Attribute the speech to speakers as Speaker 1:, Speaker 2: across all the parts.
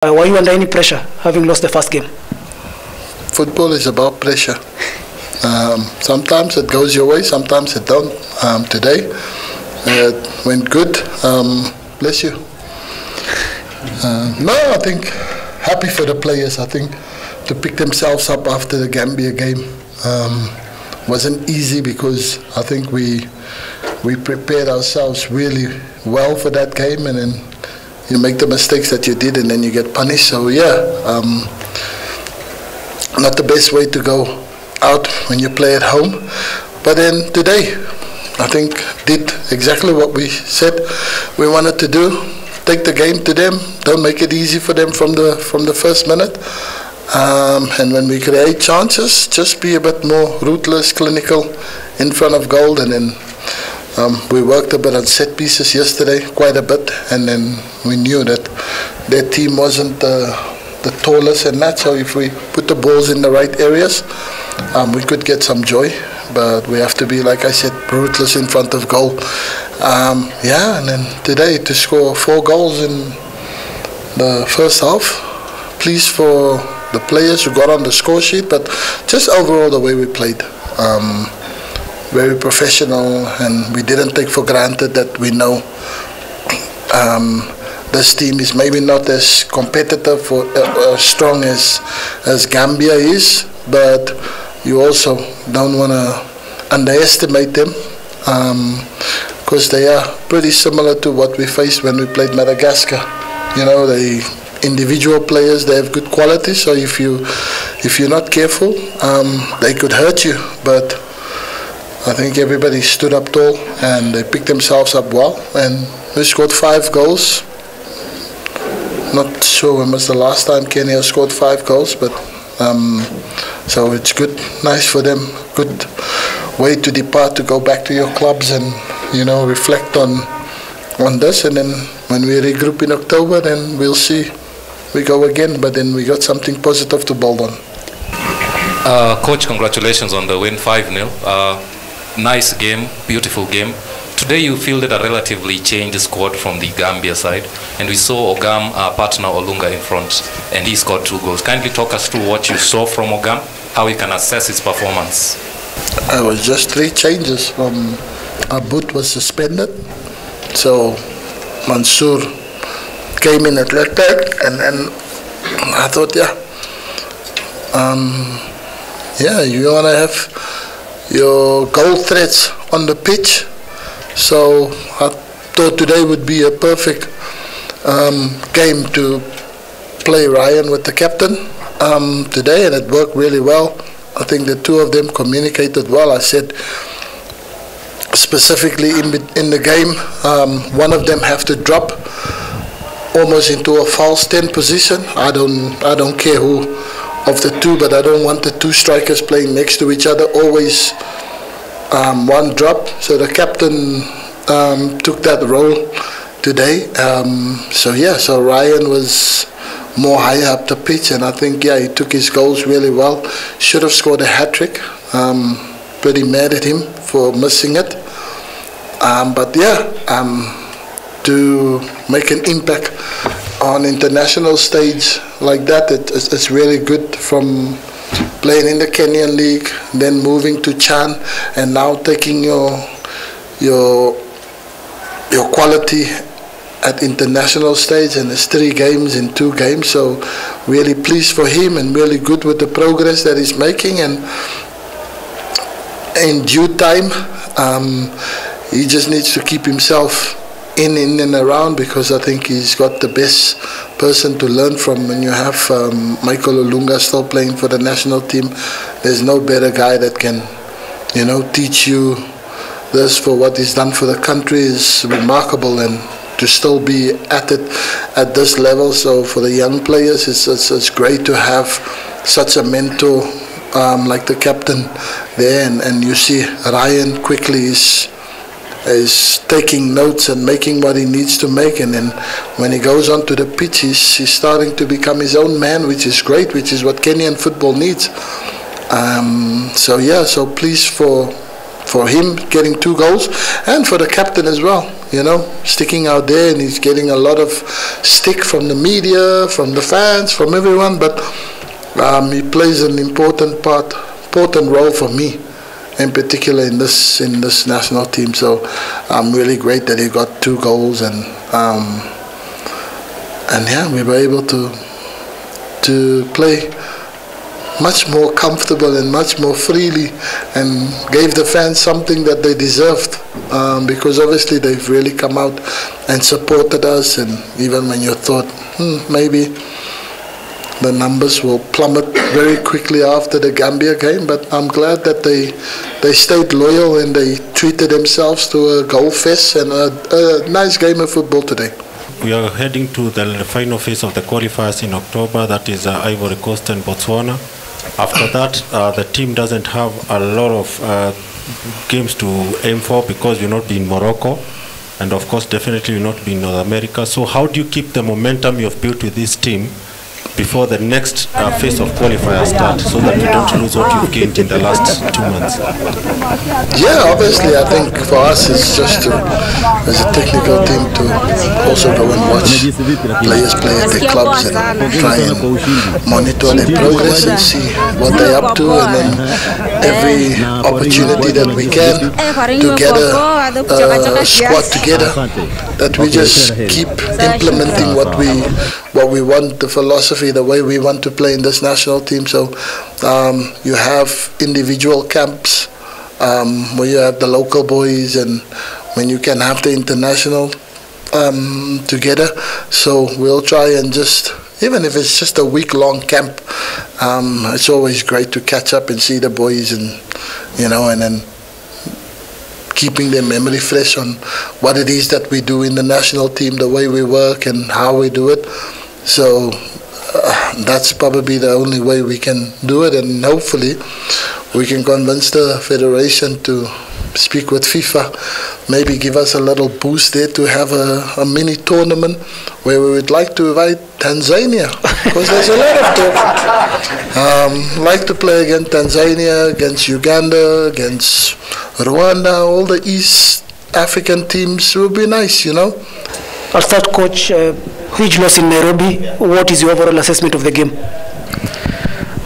Speaker 1: Were you under any pressure having lost the first game?
Speaker 2: Football is about pressure. Sometimes it goes your way, sometimes it don't. Today it went good. Bless you. No, I think happy for the players. I think to pick themselves up after the Gambia game wasn't easy, because I think we prepared ourselves really well for that game, and then you make the mistakes that you did and then you get punished. So yeah, not the best way to go out when you play at home. But then today, I think did exactly what we said we wanted to do. Take the game to them. Don't make it easy for them from the first minute. And when we create chances, just be a bit more ruthless, clinical in front of goal. And then we worked a bit on set pieces yesterday, quite a bit. And then we knew that their team wasn't the tallest and that. So if we put the balls in the right areas, we could get some joy. But we have to be, like I said, ruthless in front of goal. Yeah, and then today to score 4 goals in the first half. Pleased for the players who got on the score sheet, but just overall the way we played. Very professional, and we didn't take for granted that we know this team is maybe not as competitive or strong as Gambia is, but you also don't want to underestimate them, because they are pretty similar to what we faced when we played Madagascar. You know, they individual players, they have good qualities, so if you're not careful, they could hurt you. But I think everybody stood up tall and they picked themselves up well, and we scored 5 goals. Not sure when was the last time Kenya scored 5 goals, but so it's good, nice for them, good way to depart, to go back to your clubs and, you know, reflect on this. And then when we regroup in October, then we'll see, we go again, but then we got something positive to build on.
Speaker 3: Coach, congratulations on the win, 5-0. Nice game, beautiful game. Today you fielded a relatively changed squad from the Gambia side, and we saw Ogam, our partner Olunga, in front, and he scored 2 goals. Kindly talk us through what you saw from Ogam, how we can assess his performance.
Speaker 2: It was just 3 changes. Abud was suspended, so Mansour came in at left back, and I thought, you want to have your goal threats on the pitch. So I thought today would be a perfect game to play Ryan with the captain today, and it worked really well. I think the 2 of them communicated well. I said specifically in the game, one of them have to drop almost into a false 10 position. I don't care who of the 2, but I don't want the 2 strikers playing next to each other, always one drop. So the captain took that role today. So Ryan was more higher up the pitch, and I think he took his goals really well. Should have scored a hat-trick. Pretty mad at him for missing it. To make an impact on international stage like that, it's really good, from playing in the Kenyan league, then moving to Chan, and now taking your quality at international stage. And it's 3 games in 2 games, so really pleased for him and really good with the progress that he's making. And in due time, he just needs to keep himself in and around, because I think he's got the best person to learn from. When you have Michael Olunga still playing for the national team, there's no better guy that can, you know, teach you this. For what he's done for the country is remarkable, and to still be at it at this level. So for the young players, it's great to have such a mentor like the captain there, and you see Ryan quickly is taking notes and making what he needs to make, and then when he goes onto the pitch, he's starting to become his own man, which is great, which is what Kenyan football needs. So pleased for him getting 2 goals, and for the captain as well. sticking out there, and he's getting a lot of stick from the media, from the fans, from everyone. But he plays an important role for me, in particular in this national team. So I'm really great that he got 2 goals, and yeah, we were able to play much more comfortable and much more freely, and gave the fans something that they deserved, because obviously they've really come out and supported us. And even when you thought maybe the numbers will plummet very quickly after the Gambia game, but I'm glad that they stayed loyal and they treated themselves to a goal fest and a nice game of football today.
Speaker 4: We are heading to the final phase of the qualifiers in October. That is Ivory Coast and Botswana. After that, the team doesn't have a lot of games to aim for, because you'll not be in Morocco, and of course definitely you'll not be in North America. So how do you keep the momentum you've built with this team before the next phase of qualifiers start, so that you don't lose what you've gained in the last 2 months?
Speaker 2: Yeah, obviously I think for us it's just as a technical team to also go and watch players play at their clubs and try and monitor their progress and see what they're up to, and then every opportunity that we can to get a squad together, that we just keep implementing what we want, the philosophy, the way we want to play in this national team. So you have individual camps where you have the local boys, and when you can have the international together. So we'll try and just, even if it's just a week-long camp, it's always great to catch up and see the boys, and and then keeping their memory fresh on what it is that we do in the national team, the way we work and how we do it. So that's probably the only way we can do it, and hopefully we can convince the federation to speak with FIFA, maybe give us a little boost there to have a mini tournament where we would like to invite Tanzania, because there's a lot of talk. Like to play against Tanzania, against Uganda, against Rwanda, all the East African teams would be nice,
Speaker 1: I'll start, Coach. Huge loss in Nairobi. What is your overall assessment of the game?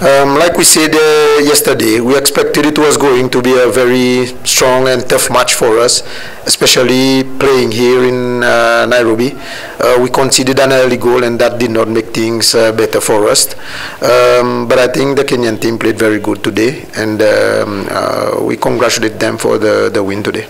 Speaker 5: Like we said yesterday, we expected it was going to be a very strong and tough match for us, especially playing here in Nairobi. We conceded an early goal, and that did not make things better for us. But I think the Kenyan team played very good today, and we congratulate them for the win today.